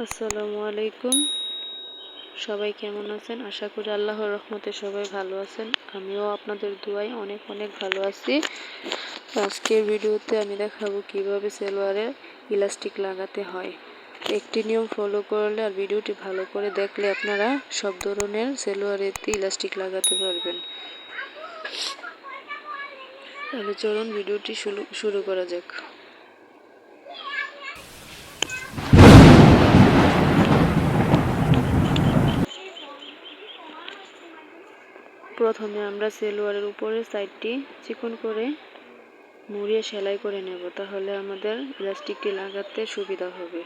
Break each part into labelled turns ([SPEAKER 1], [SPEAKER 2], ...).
[SPEAKER 1] আসসালামু আলাইকুম। সবাই কেমন আছেন? আশা করি আল্লাহর রহমতে সবাই ভালো আছেন। আমিও আপনাদের দোয়ায় অনেক ভালো আছি। আজকের ভিডিওতে আমি দেখাবো কিভাবে সালোয়ারে ইলাস্টিক লাগাতে হয়। একটি নিয়ম ফলো করলে আর ভিডিওটি ভালো করে দেখলে আপনারা সব ধরনের সালোয়ারেতে ইলাস্টিক লাগাতে পারবেন। তাহলে চলুন ভিডিওটি শুরু করা যাক। প্রথমে আমরা সালোয়ারের উপরের সাইডটি চিকন করে মুড়িয়ে সেলাই করে নেব, তাহলে আমাদের ইলাস্টিকটি লাগাতে সুবিধা হবে।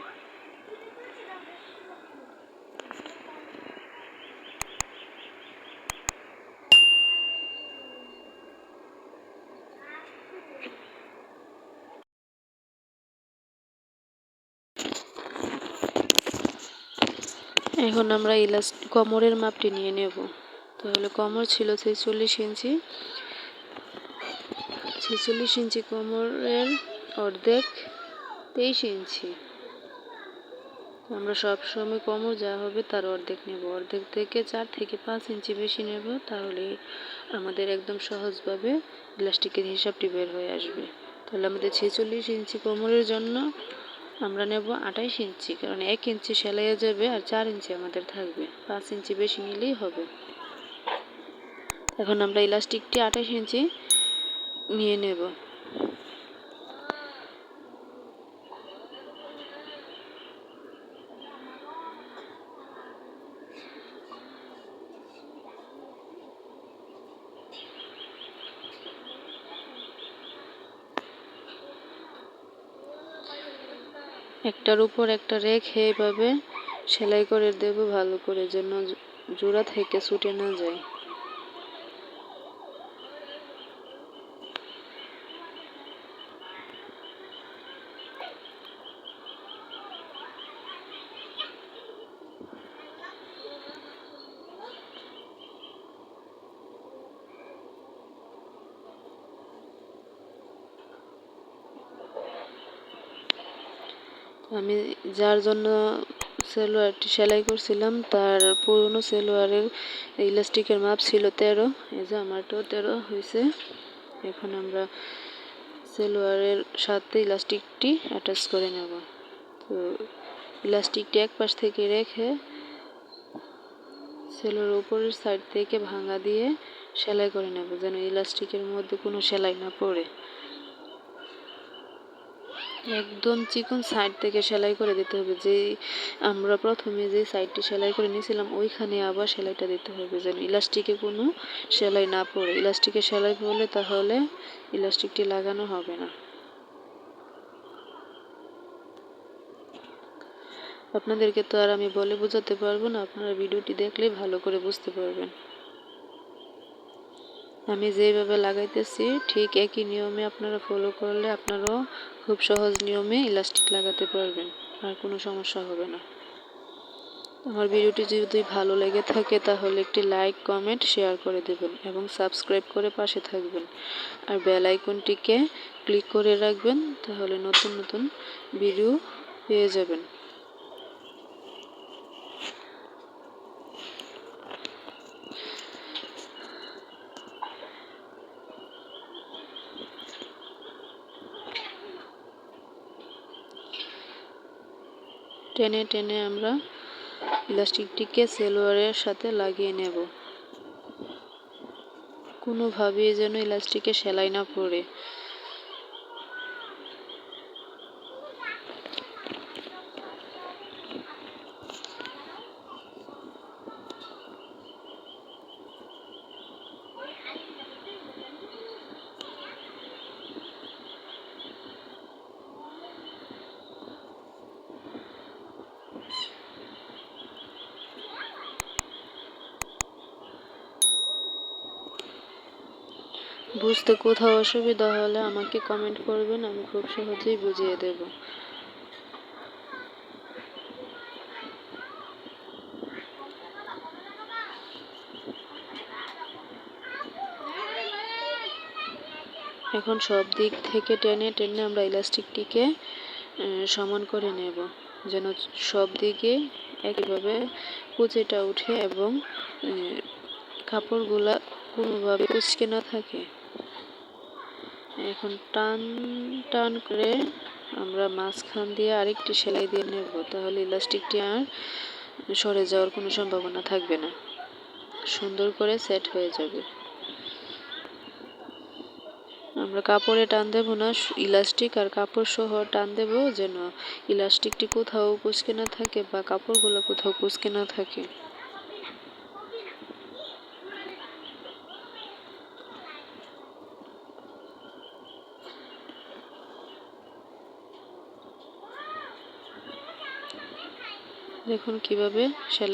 [SPEAKER 1] এখন আমরা কোমরের মাপটি নিয়ে নেব। তাহলে কোমর ছিল 46 ইঞ্চি। 46 ইঞ্চি কোমরের অর্ধেক 23 ইঞ্চি। আমরা সব সময় কোমর যা হবে তার অর্ধেক নেব। অর্ধেক থেকে 4 থেকে 5 ইঞ্চি বেশি নেব, তাহলে আমাদের একদম সহজভাবে ইলাস্টিকের হিসাবটি বের হয়ে আসবে। তাহলে আমাদের 46 ইঞ্চি কোমরের জন্য আমরা নেব 28 ইঞ্চি, কারণ 1 ইঞ্চি সেলাইয়ে যাবে আর 4 ইঞ্চি আমাদের থাকবে। 5 ইঞ্চি বেশি নিলেই হবে। এখন আমরা ইলাস্টিকটি 28 ইঞ্চি নিয়ে নেব। একটার উপর একটা রেখে এভাবে সেলাই করে দেব ভালো করে, যেন জোড়া থেকে ছুটে না যায়। আমি যার জন্য সালোয়ারটি সেলাই করছিলাম তার পুরনো সালোয়ারের ইলাস্টিকের মাপ ছিল 13। এই যে আমারটাও 13 হয়েছে। এখন আমরা সালোয়ারের সাথে ইলাস্টিকটি অ্যাটাচ করে নেব। তো ইলাস্টিকটি এক পাশ থেকে রেখে সালোয়ারের উপরের সাইড থেকে ভাঙা দিয়ে সেলাই করে নেব, যেন ইলাস্টিকের মধ্যে কোনো সেলাই না পড়ে। একদম চিকন সাইড থেকে সেলাই করে দিতে হবে। যে আমরা প্রথমে যে সাইডটি সেলাই করে নিয়েছিলাম ওইখানে আবার সেলাইটা দিতে হবে, যেন ইলাস্টিকে কোনো সেলাই না পড়ে। ইলাস্টিকে সেলাই পড়লে তাহলে ইলাস্টিকটি লাগানো হবে না। আপনাদেরকে তো আর আমি বলে বোঝাতে পারবো না, আপনারা ভিডিওটি দেখলেই ভালো করে বুঝতে পারবেন। আমি যেভাবে লাগাইতেছি ঠিক একই নিয়মে আপনারা ফলো করলে আপনারাও খুব সহজ নিয়মে ইলাস্টিক লাগাতে পারবেন, আর কোনো সমস্যা হবে না। আমার ভিডিওটি যদি ভালো লেগে থাকে তাহলে একটি লাইক, কমেন্ট, শেয়ার করে দেবেন এবং সাবস্ক্রাইব করে পাশে থাকবেন। আর বেল আইকনটিকে ক্লিক করে রাখবেন, তাহলে নতুন ভিডিও পেয়ে যাবেন। টেনে টেনে আমরা ইলাস্টিকটিকে সালোয়ারের সাথে লাগিয়ে নেব। কোনোভাবেই যেন ইলাস্টিকে সেলাই না পড়ে। বুঝতে কোথাও অসুবিধা হলে আমাকে কমেন্ট করবেন, আমি খুব সহজেই বুঝিয়ে দেব। এখন সব দিক থেকে টেনে টেনে আমরা ইলাস্টিকটিকে সমান করে নেব। যেন সব দিকে একইভাবে কুচিটা উঠে এবং কাপড়গুলা কোনোভাবে কুঁচকে না থাকে। এখন টান টান করে আমরা মাঝখান দিয়ে আরেকটি সেলাই দিয়ে নেব, তাহলে ইলাস্টিকটি আর সরে যাওয়ার কোনো সম্ভাবনা থাকবে না, সুন্দর করে সেট হয়ে যাবে। আমরা কাপড়ে টান দেব না, ইলাস্টিক আর কাপড় সহ টান দেব, যেন ইলাস্টিকটি কোথাও কুঁচকে না থাকে বা কাপড়গুলো কোথাও কুঁচকে না থাকে। দেখুন কিভাবে সেলাই